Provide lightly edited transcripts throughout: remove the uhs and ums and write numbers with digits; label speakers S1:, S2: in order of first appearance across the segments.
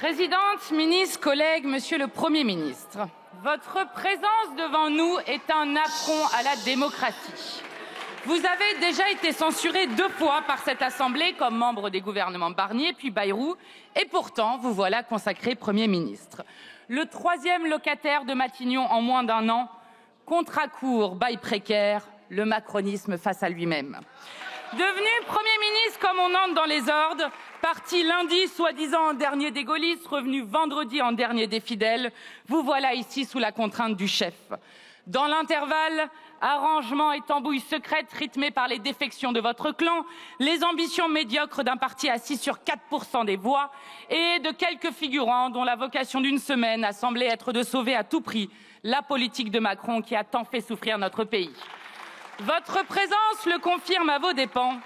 S1: Présidente, ministre, collègues, Monsieur le Premier ministre, votre présence devant nous est un affront à la démocratie. Vous avez déjà été censuré 2 fois par cette Assemblée comme membre des gouvernements Barnier puis Bayrou, et pourtant vous voilà consacré Premier ministre. Le 3e locataire de Matignon en moins d'1 an, contrat court, bail précaire, le macronisme face à lui-même. Devenu Premier ministre comme on entre dans les ordres, parti lundi soi-disant en dernier des gaullistes, revenu vendredi en dernier des fidèles, vous voilà ici sous la contrainte du chef. Dans l'intervalle, arrangements et tambouilles secrètes rythmées par les défections de votre clan, les ambitions médiocres d'un parti assis sur 4% des voix et de quelques figurants dont la vocation d'une semaine a semblé être de sauver à tout prix la politique de Macron qui a tant fait souffrir notre pays. Votre présence le confirme à vos dépens.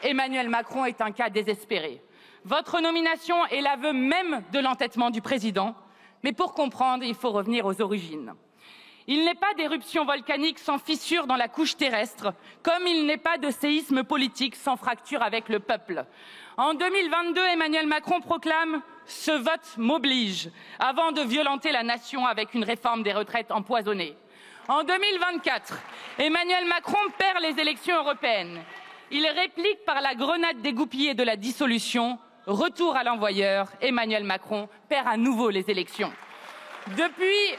S1: Emmanuel Macron est un cas désespéré. Votre nomination est l'aveu même de l'entêtement du président. Mais pour comprendre, il faut revenir aux origines. Il n'est pas d'éruption volcanique sans fissure dans la couche terrestre, comme il n'est pas de séisme politique sans fracture avec le peuple. En 2022, Emmanuel Macron proclame « Ce vote m'oblige » avant de violenter la nation avec une réforme des retraites empoisonnée. En 2024, Emmanuel Macron perd les élections européennes. Il réplique par la grenade dégoupillée de la dissolution. Retour à l'envoyeur, Emmanuel Macron perd à nouveau les élections. Depuis,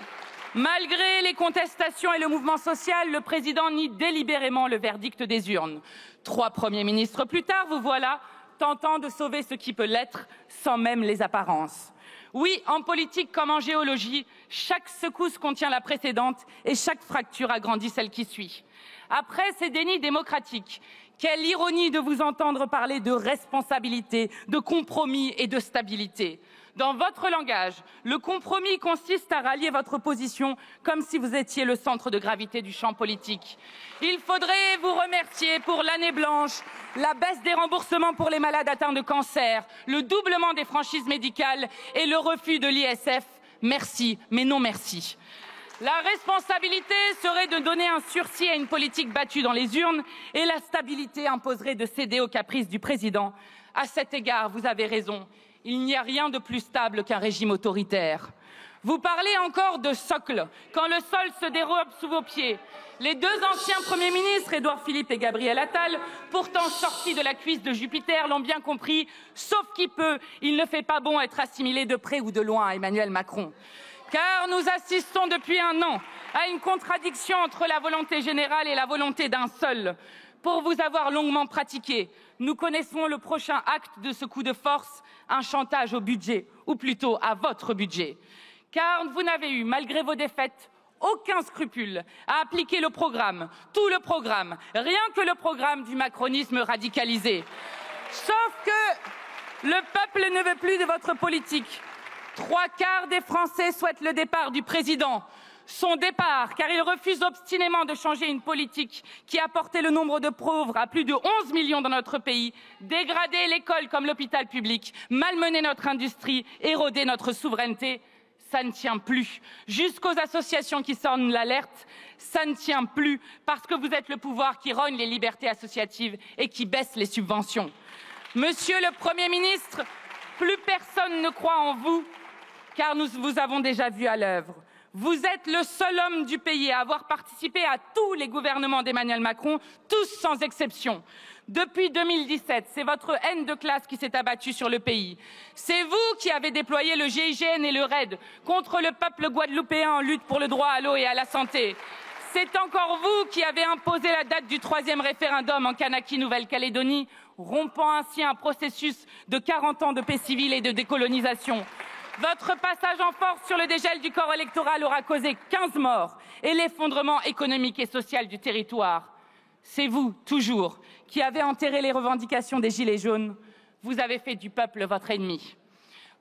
S1: malgré les contestations et le mouvement social, le président nie délibérément le verdict des urnes. 3 premiers ministres plus tard, vous voilà tentant de sauver ce qui peut l'être sans même les apparences. Oui, en politique comme en géologie, chaque secousse contient la précédente et chaque fracture agrandit celle qui suit. Après ces dénis démocratiques, quelle ironie de vous entendre parler de responsabilité, de compromis et de stabilité. Dans votre langage, le compromis consiste à rallier votre position comme si vous étiez le centre de gravité du champ politique. Il faudrait vous remercier pour l'année blanche, la baisse des remboursements pour les malades atteints de cancer, le doublement des franchises médicales et le refus de l'ISF. Merci, mais non merci. La responsabilité serait de donner un sursis à une politique battue dans les urnes et la stabilité imposerait de céder aux caprices du président. À cet égard, vous avez raison. Il n'y a rien de plus stable qu'un régime autoritaire. Vous parlez encore de socle, quand le sol se dérobe sous vos pieds. Les 2 anciens premiers ministres, Édouard Philippe et Gabriel Attal, pourtant sortis de la cuisse de Jupiter, l'ont bien compris. Sauf qui peut, il ne fait pas bon être assimilé de près ou de loin à Emmanuel Macron. Car nous assistons depuis 1 an à une contradiction entre la volonté générale et la volonté d'un seul. Pour vous avoir longuement pratiqué, nous connaissons le prochain acte de ce coup de force, un chantage au budget, ou plutôt à votre budget. Car vous n'avez eu, malgré vos défaites, aucun scrupule à appliquer le programme, tout le programme, rien que le programme du macronisme radicalisé. Sauf que le peuple ne veut plus de votre politique. 3/4 des Français souhaitent le départ du président. Son départ, car il refuse obstinément de changer une politique qui a porté le nombre de pauvres à plus de 11 millions dans notre pays, dégradé l'école comme l'hôpital public, malmené notre industrie, érodé notre souveraineté. Ça ne tient plus. Jusqu'aux associations qui sonnent l'alerte, ça ne tient plus parce que vous êtes le pouvoir qui rogne les libertés associatives et qui baisse les subventions. Monsieur le Premier ministre, plus personne ne croit en vous, car nous vous avons déjà vu à l'œuvre. Vous êtes le seul homme du pays à avoir participé à tous les gouvernements d'Emmanuel Macron, tous sans exception. Depuis 2017, c'est votre haine de classe qui s'est abattue sur le pays. C'est vous qui avez déployé le GIGN et le RAID contre le peuple guadeloupéen en lutte pour le droit à l'eau et à la santé. C'est encore vous qui avez imposé la date du 3e référendum en Kanaki, Nouvelle-Calédonie, rompant ainsi un processus de 40 ans de paix civile et de décolonisation. Votre passage en force sur le dégel du corps électoral aura causé 15 morts et l'effondrement économique et social du territoire. C'est vous, toujours, qui avez enterré les revendications des Gilets jaunes. Vous avez fait du peuple votre ennemi.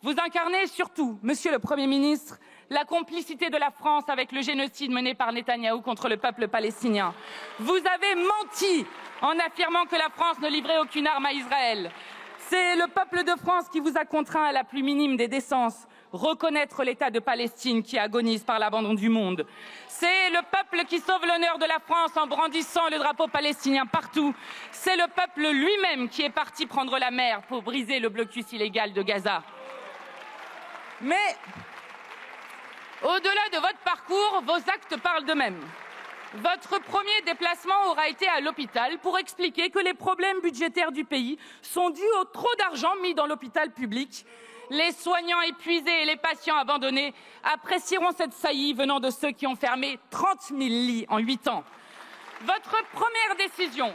S1: Vous incarnez surtout, Monsieur le Premier ministre, la complicité de la France avec le génocide mené par Netanyahou contre le peuple palestinien. Vous avez menti en affirmant que la France ne livrait aucune arme à Israël. C'est le peuple de France qui vous a contraint à la plus minime des décences, reconnaître l'État de Palestine qui agonise par l'abandon du monde. C'est le peuple qui sauve l'honneur de la France en brandissant le drapeau palestinien partout. C'est le peuple lui-même qui est parti prendre la mer pour briser le blocus illégal de Gaza. Mais au-delà de votre parcours, vos actes parlent d'eux-mêmes. Votre premier déplacement aura été à l'hôpital pour expliquer que les problèmes budgétaires du pays sont dus au trop d'argent mis dans l'hôpital public. Les soignants épuisés et les patients abandonnés apprécieront cette saillie venant de ceux qui ont fermé 30 000 lits en 8 ans. Votre première décision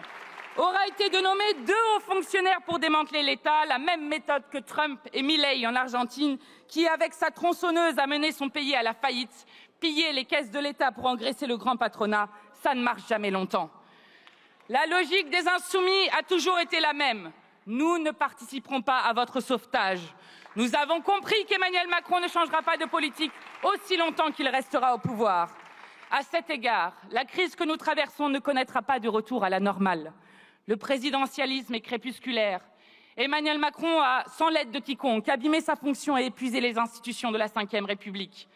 S1: aura été de nommer 2 hauts fonctionnaires pour démanteler l'État, la même méthode que Trump et Milei en Argentine, qui, avec sa tronçonneuse, a mené son pays à la faillite. Piller les caisses de l'État pour engraisser le grand patronat, ça ne marche jamais longtemps. La logique des insoumis a toujours été la même. Nous ne participerons pas à votre sauvetage. Nous avons compris qu'Emmanuel Macron ne changera pas de politique aussi longtemps qu'il restera au pouvoir. À cet égard, la crise que nous traversons ne connaîtra pas de retour à la normale. Le présidentialisme est crépusculaire. Emmanuel Macron a, sans l'aide de quiconque, abîmé sa fonction et épuisé les institutions de la Ve République.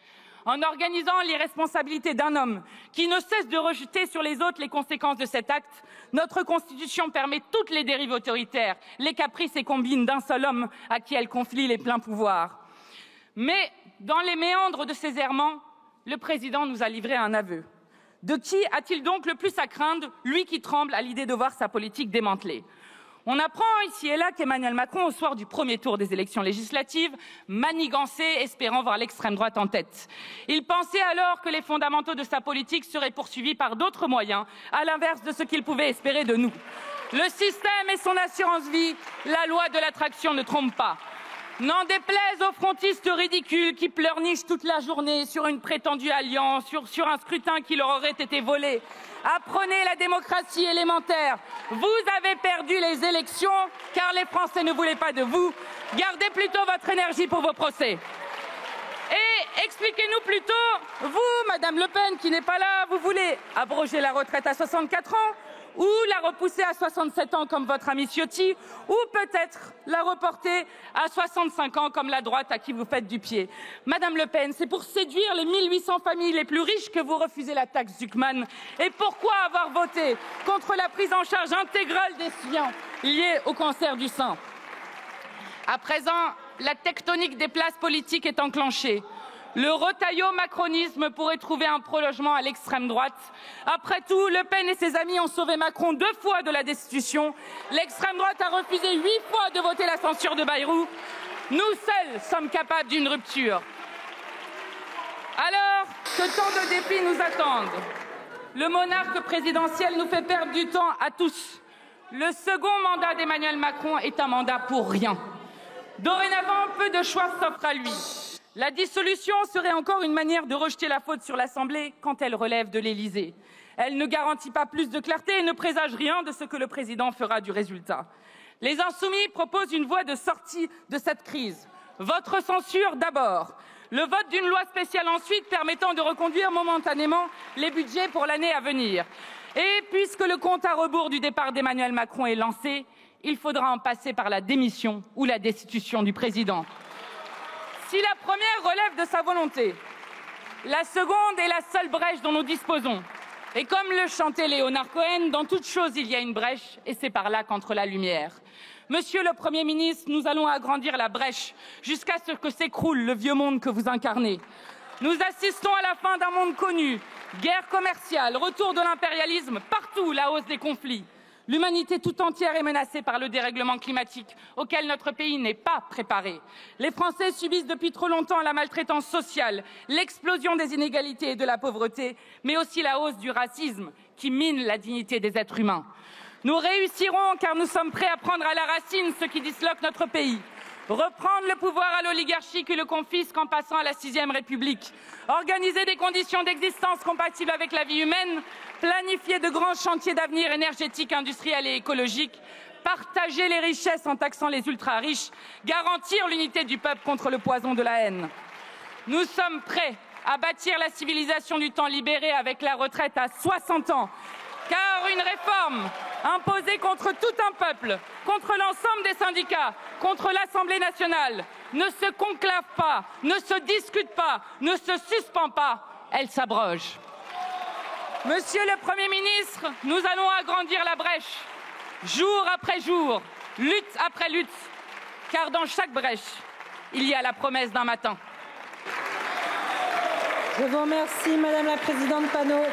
S1: En organisant l'irresponsabilité d'un homme qui ne cesse de rejeter sur les autres les conséquences de cet acte, notre Constitution permet toutes les dérives autoritaires, les caprices et combines d'un seul homme à qui elle confie les pleins pouvoirs. Mais dans les méandres de ces errements, le président nous a livré un aveu. De qui a-t-il donc le plus à craindre, lui qui tremble à l'idée de voir sa politique démantelée? On apprend ici et là qu'Emmanuel Macron, au soir du premier tour des élections législatives, manigançait, espérant voir l'extrême droite en tête. Il pensait alors que les fondamentaux de sa politique seraient poursuivis par d'autres moyens, à l'inverse de ce qu'il pouvait espérer de nous. Le système et son assurance vie, la loi de l'attraction ne trompe pas. N'en déplaise aux frontistes ridicules qui pleurnichent toute la journée sur une prétendue alliance, sur un scrutin qui leur aurait été volé. Apprenez la démocratie élémentaire. Vous avez perdu les élections car les Français ne voulaient pas de vous. Gardez plutôt votre énergie pour vos procès. Et expliquez-nous plutôt, vous, Madame Le Pen, qui n'est pas là, vous voulez abroger la retraite à 64 ans ou la repousser à 67 ans comme votre ami Ciotti, ou peut-être la reporter à 65 ans comme la droite à qui vous faites du pied. Madame Le Pen, c'est pour séduire les 1800 familles les plus riches que vous refusez la taxe Zuckman. Et pourquoi avoir voté contre la prise en charge intégrale des soins liés au cancer du sein? À présent, la tectonique des places politiques est enclenchée. Le retaillot-macronisme pourrait trouver un prolongement à l'extrême droite. Après tout, Le Pen et ses amis ont sauvé Macron 2 fois de la destitution. L'extrême droite a refusé 8 fois de voter la censure de Bayrou. Nous seuls sommes capables d'une rupture. Alors que tant de défis nous attendent, le monarque présidentiel nous fait perdre du temps à tous. Le second mandat d'Emmanuel Macron est un mandat pour rien. Dorénavant, peu de choix s'offrent à lui. La dissolution serait encore une manière de rejeter la faute sur l'Assemblée quand elle relève de l'Élysée. Elle ne garantit pas plus de clarté et ne présage rien de ce que le président fera du résultat. Les Insoumis proposent une voie de sortie de cette crise. Votre censure d'abord, le vote d'une loi spéciale ensuite permettant de reconduire momentanément les budgets pour l'année à venir. Et puisque le compte à rebours du départ d'Emmanuel Macron est lancé, il faudra en passer par la démission ou la destitution du président. Si la première relève de sa volonté, la seconde est la seule brèche dont nous disposons. Et comme le chantait Léonard Cohen, dans toute chose il y a une brèche et c'est par là qu'entre la lumière. Monsieur le Premier ministre, nous allons agrandir la brèche jusqu'à ce que s'écroule le vieux monde que vous incarnez. Nous assistons à la fin d'un monde connu, guerre commerciale, retour de l'impérialisme, partout la hausse des conflits. L'humanité tout entière est menacée par le dérèglement climatique auquel notre pays n'est pas préparé. Les Français subissent depuis trop longtemps la maltraitance sociale, l'explosion des inégalités et de la pauvreté, mais aussi la hausse du racisme qui mine la dignité des êtres humains. Nous réussirons car nous sommes prêts à prendre à la racine ce qui disloque notre pays. Reprendre le pouvoir à l'oligarchie qui le confisque en passant à la 6e République. Organiser des conditions d'existence compatibles avec la vie humaine. Planifier de grands chantiers d'avenir énergétiques, industriels et écologiques. Partager les richesses en taxant les ultra-riches. Garantir l'unité du peuple contre le poison de la haine. Nous sommes prêts à bâtir la civilisation du temps libéré avec la retraite à 60 ans. Car une réforme imposée contre tout un peuple, contre l'ensemble des syndicats, contre l'Assemblée nationale, ne se conclave pas, ne se discute pas, ne se suspend pas, elle s'abroge. Monsieur le Premier ministre, nous allons agrandir la brèche, jour après jour, lutte après lutte, car dans chaque brèche, il y a la promesse d'un matin.
S2: Je vous remercie, Madame la Présidente Panot.